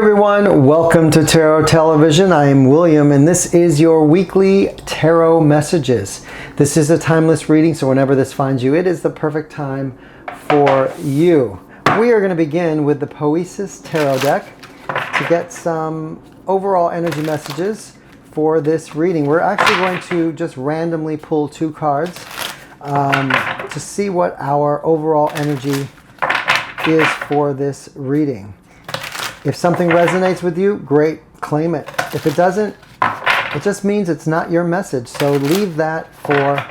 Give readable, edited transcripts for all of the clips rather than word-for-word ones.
everyone, welcome to Tarot Television. I am William and this is your weekly tarot messages. This is a timeless reading, so whenever this finds you, it is the perfect time for you. We are going to begin with the Poesis tarot deck to get some overall energy messages for this reading. We're actually going to just randomly pull two cards to see what our overall energy is for this reading. If something resonates with you, great, claim it. If it doesn't, it just means it's not your message. So leave that for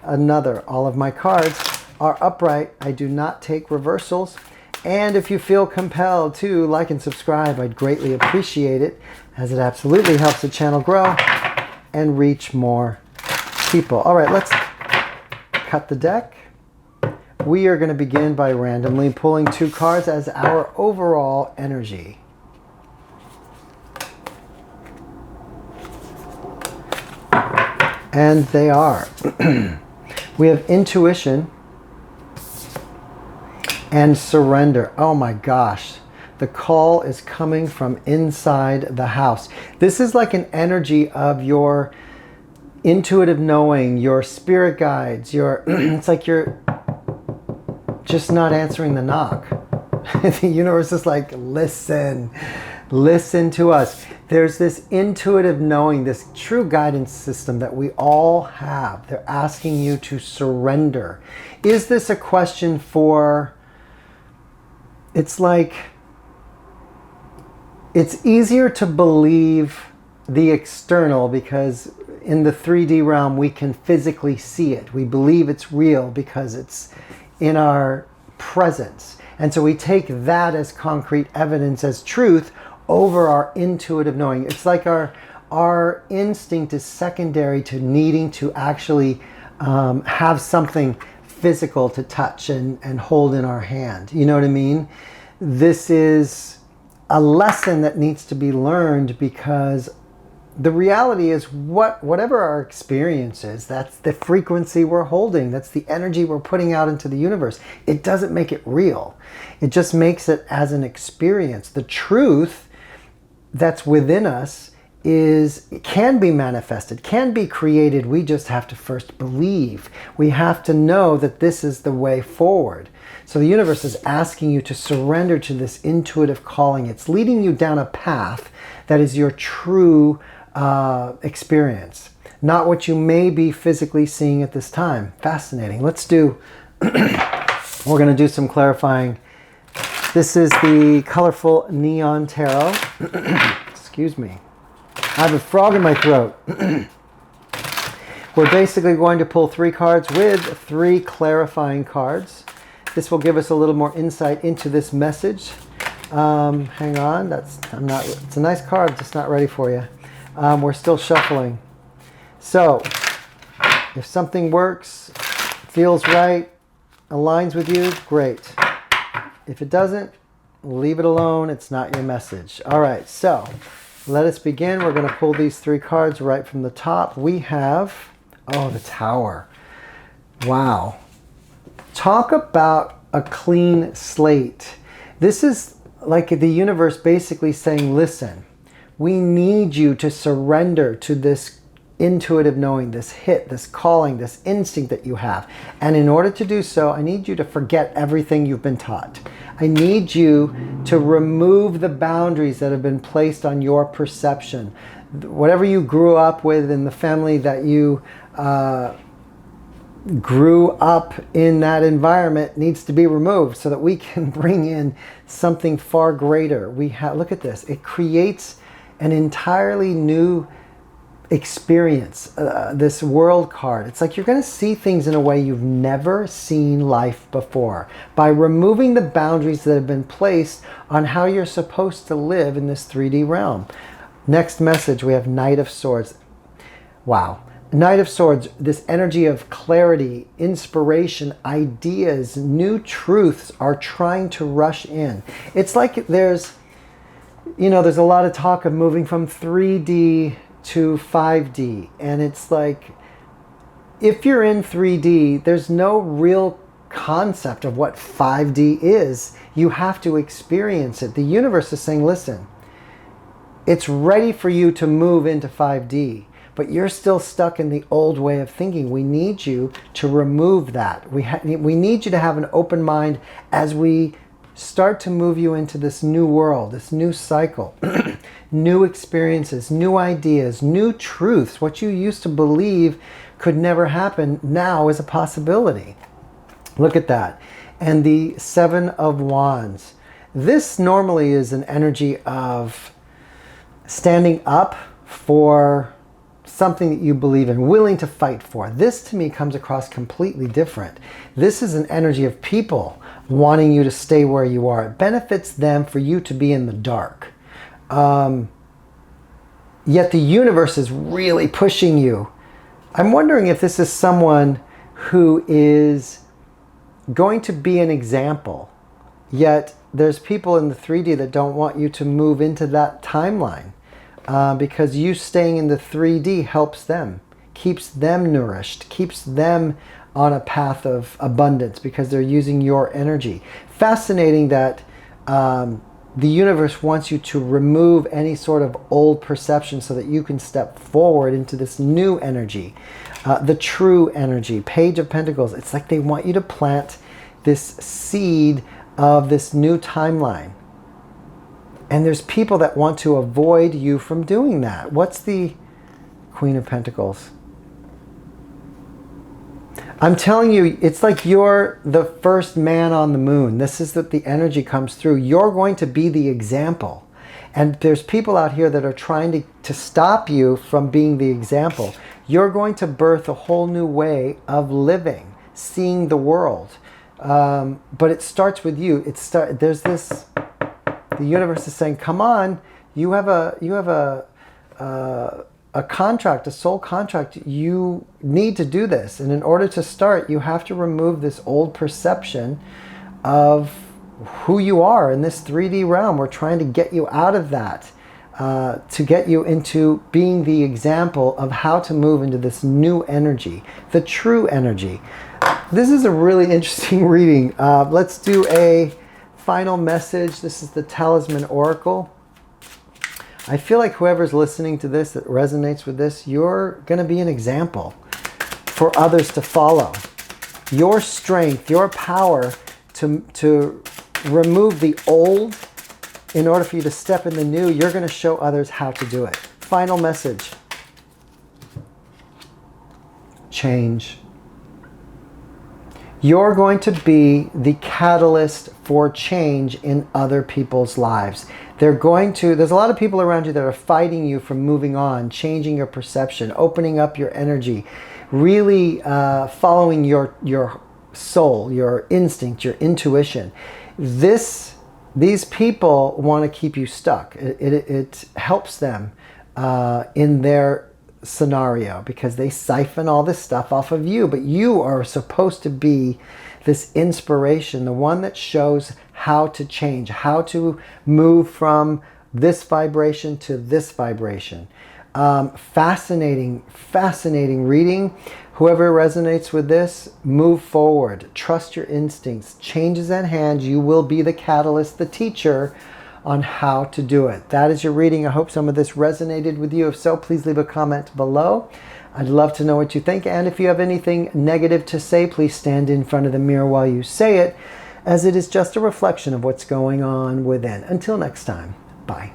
another. All of my cards are upright. I do not take reversals. And if you feel compelled to like and subscribe, I'd greatly appreciate it, as it absolutely helps the channel grow and reach more people. All right, let's cut the deck. We are going to begin by randomly pulling two cards as our overall energy. And they are. We have intuition and surrender. Oh my gosh. The call is coming from inside the house. This is like an energy of your intuitive knowing, your spirit guides, your it's like you're just not answering the knock. The universe is like, listen to us. There's this intuitive knowing, this true guidance system that we all have. They're asking you to surrender. Is this a question for, it's like, it's easier to believe the external because in the 3D realm we can physically see it. We believe it's real because it's in our presence. And so we take that as concrete evidence, as truth, over our intuitive knowing. It's like our instinct is secondary to needing to actually have something physical to touch and hold in our hand. You know what I mean? This is a lesson that needs to be learned, because the reality is whatever our experience is, that's the frequency we're holding. That's the energy we're putting out into the universe. It doesn't make it real. It just makes it as an experience. The truth that's within us can be manifested, can be created. We just have to first believe. We have to know that this is the way forward. So the universe is asking you to surrender to this intuitive calling. It's leading you down a path that is your true experience, not what you may be physically seeing at this time. Fascinating. Let's do, we're going to do some clarifying. This is the colorful neon tarot. Excuse me. I have a frog in my throat. We're basically going to pull three cards with three clarifying cards. This will give us a little more insight into this message. Hang on, it's a nice card, just not ready for you. We're still shuffling. So, if something works, feels right, aligns with you, great. If it doesn't, leave it alone. It's not your message. All right, so let us begin. We're going to pull these three cards right from the top. We have, oh, the Tower. Wow. Talk about a clean slate. This is like the universe basically saying, listen, we need you to surrender to this intuitive knowing, this hit, this calling, this instinct that you have. And in order to do so, I need you to forget everything you've been taught. I need you to remove the boundaries that have been placed on your perception. Whatever you grew up with in the family that you grew up in, that environment needs to be removed so that we can bring in something far greater. Look at this. It creates an entirely new experience, this world card. It's like you're going to see things in a way you've never seen life before, by removing the boundaries that have been placed on how you're supposed to live in this 3D realm. Next message, we have Knight of Swords. Wow. Knight of Swords, this energy of clarity, inspiration, ideas, new truths are trying to rush in. It's like there's a lot of talk of moving from 3D to 5D, and it's like, if you're in 3D, there's no real concept of what 5D is. You have to experience it. The universe is saying, listen, It's ready for you to move into 5D, but you're still stuck in the old way of thinking. We need you to remove that. We need you to have an open mind as we start to move you into this new world, this new cycle, new experiences, new ideas, new truths. What you used to believe could never happen now is a possibility. Look at that. And the 7 of Wands. This normally is an energy of standing up for something that you believe in, willing to fight for. This to me comes across completely different. This is an energy of people wanting you to stay where you are. It benefits them for you to be in the dark. Yet the universe is really pushing you. I'm wondering if this is someone who is going to be an example, yet there's people in the 3D that don't want you to move into that timeline because you staying in the 3D helps them, keeps them nourished, keeps them on a path of abundance because they're using your energy. Fascinating that the universe wants you to remove any sort of old perception so that you can step forward into this new energy. The true energy, Page of Pentacles. It's like they want you to plant this seed of this new timeline. And there's people that want to avoid you from doing that. What's the Queen of Pentacles? I'm telling you, it's like you're the first man on the moon. This is that the energy comes through. You're going to be the example. And there's people out here that are trying to stop you from being the example. You're going to birth a whole new way of living, seeing the world. But it starts with you. There's this, the universe is saying, come on, you have a contract, a soul contract. You need to do this. And in order to start, you have to remove this old perception of who you are in this 3D realm. We're trying to get you out of that, to get you into being the example of how to move into this new energy, the true energy. This is a really interesting reading. Let's do a final message. This is the Talisman Oracle. I feel like whoever's listening to this that resonates with this, you're going to be an example for others to follow. Your strength, your power to remove the old in order for you to step in the new, you're going to show others how to do it. Final message. Change. You're going to be the catalyst for change in other people's lives. There's a lot of people around you that are fighting you from moving on, changing your perception, opening up your energy, really following your soul, your instinct, your intuition. These people want to keep you stuck. It helps them in their scenario because they siphon all this stuff off of you, but you are supposed to be this inspiration, the one that shows how to change, how to move from this vibration to this vibration. Fascinating reading. Whoever resonates with this, move forward. Trust your instincts. Change is at hand. You will be the catalyst, the teacher on how to do it. That is your reading. I hope some of this resonated with you. If so, please leave a comment below. I'd love to know what you think. And if you have anything negative to say, please stand in front of the mirror while you say it, as it is just a reflection of what's going on within. Until next time, bye.